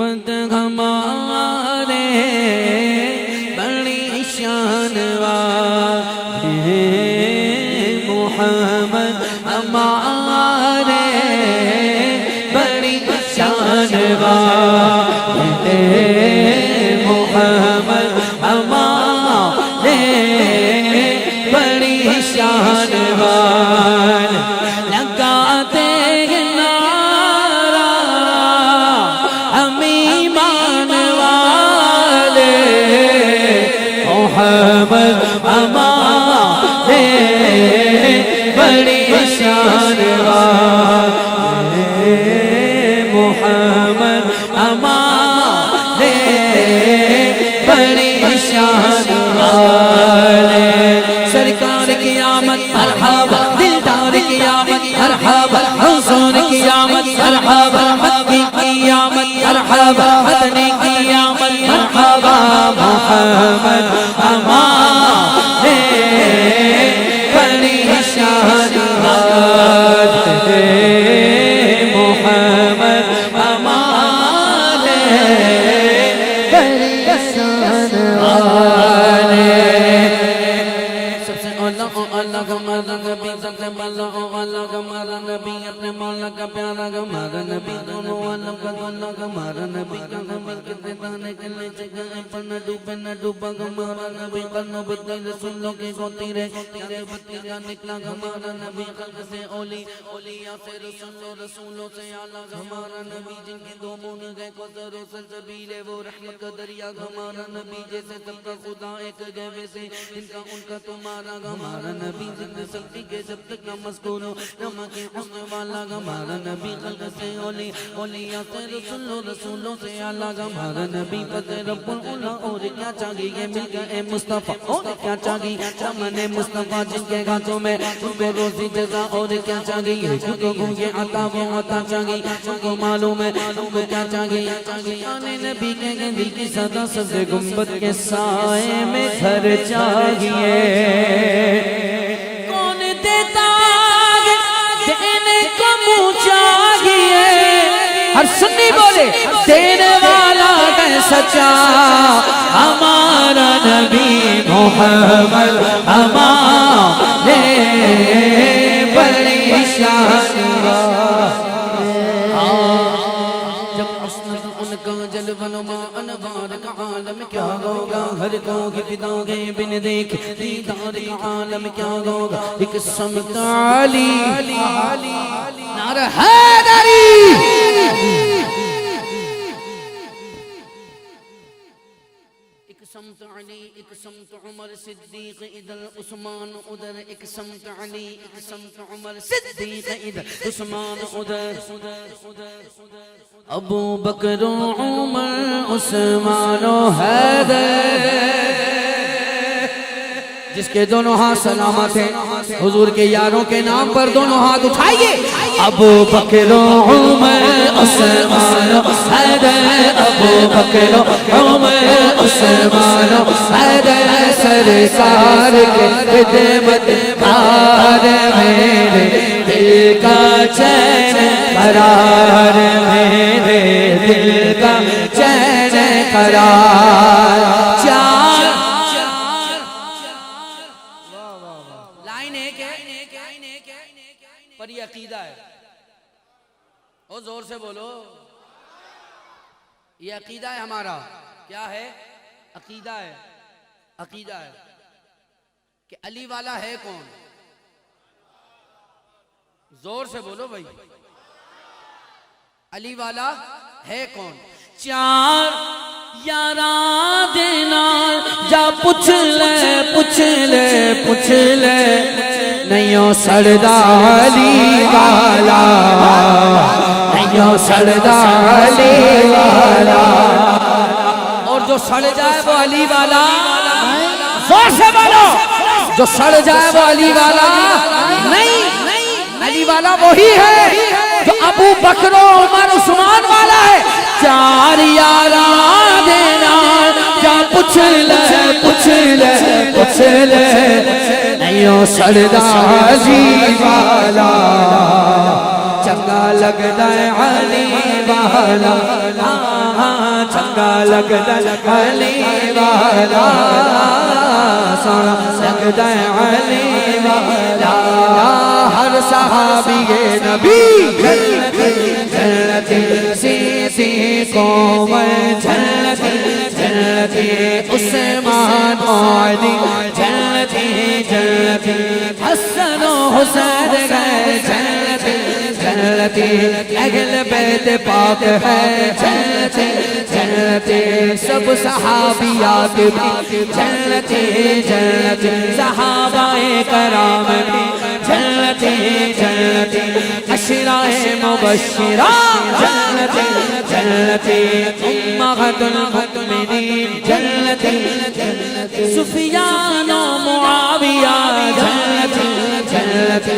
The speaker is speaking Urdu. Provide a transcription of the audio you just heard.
محمد ہمارے بڑی شان والے محمد ہمارے بڑی شان والے محمد ہمارے بڑی شان والے لگاتے ہیں نعرہ ہم ایمان والے محمد ہمارے بڑی شان والے محمد ہمارے بڑی شان والے سرکار کی آمد مرحبا دلدار کی آمد مرحبا حضور کی آمد مرحبا مکی کی آمد مرحبا مدنی کی آمد مرحبا محمد ہمارے بڑی شان والے محمد ہمارے بڑی شان والے سب سے اللہ ہمارا نبی سب سے اللہ ہمارا نبی اپنے مولا کا پیارا ہمارا نبی دونوں عالم کا دونوں ہمارا نبی کا ہمیں کتنے دانے کے لے جگہ پر نہ ڈوبا ہمارا نبی قلب بدل رسولوں کے گوتی رہے پیارے بتیجا نکلا ہمارا نبی خلق سے اولیاء سے رسولوں سے اعلیٰ ہمارا نبی جن کے دو منہ گئے کوثر و سلسبیل وہ رحمت کا دریا ہمارا نبی جیسے سب کا خدا ایک گئے ویسے ان کا تمہارا ہمارا نبی ذکر سکتی کے جب تک نہ مذکور ہو نمک حسن والا ہمارا نبی خلق سے اولیاء سے رسولوں سے اعلیٰ ہمارا نبی فتح رب العلا اور کیا چاہیے یہ مل گئے مصطفیٰ اور کیا چاہیے چمن مصطفیٰ جن کے ہاتھوں میں ان کو روزی جزا اور کیا چاہیے جن کو یہ عطا وہ عطا چاہیے ان کو معلوم ہے ان کو کیا چاہیے آنے نبی کے دل کی صدا سبز گنبد کے سائے میں گھر چاہیے کون دیتا دینے کو منہ چاہیے ہر سنی بولے دینے والا ہے سچا ہمارا نبی محمد ہمارے بڑی شان جب عصمت ان کا جلوہ نما انوار کا عالم کیا ہوگا ہر کو کی فدا گئے بن دیکھ دیدار کا عالم کیا ہوگا ایک سمت علی نعرہ حیدری ایک سمت علی ایک سمت عمر صدیق ادھر عثمان ادھر ایک سمت علی ایک سمت عمر صدیق ادھر عثمان ادھر ابو بکر و عمر عثمان و حیدر جس کے دونوں ہاتھ سلامت ہیں حضور کے یاروں کے نام پر دونوں ہاتھ اٹھائیے ابو بکر و عمر عثمان و حیدر ابو بکر و عمر عثمان و حیدر سرکار کے خدمت کار میرے دل کا چین قرار میرے دل کا چین قرار پر یہ عقیدہ ہے او زور سے بولو یہ عقیدہ ہے ہمارا کیا ہے عقیدہ ہے کہ علی والا ہے کون زور سے بولو بھائی علی والا ہے کون چار یاراں دینا جا پوچھ لے نہیں سڑدا علی والا نہیں سڑدا علی والا اور جو سڑ جائے وہ علی والا زور سے بولو جو سڑ جائے وہ علی والا نہیں علی والا وہی ہے جو ابو بکر و عمر عثمان والا ہے چار یاراں دینا جا پوچھ لے نہیں سڑدا علی والا چنگا لگدا ہے علی والا چنگا لگدا علی والا سونا لگدا علی والا ہر صحابی نبی جنتی جنتی سی قوم جنتی جنتی عثمان علی جنتی جنتی حسن و حسین گئے جنتی جنتی اہل بیت پاک ہے جنتی جنتی سب صحابیات بھی جنتی جنتی صحابہ کرام بھی جنتی جنتی عشرائے مبشرہ جنتی جنتی امہات المؤمنین جنتی سفیان و معاویہ جنتی جنتی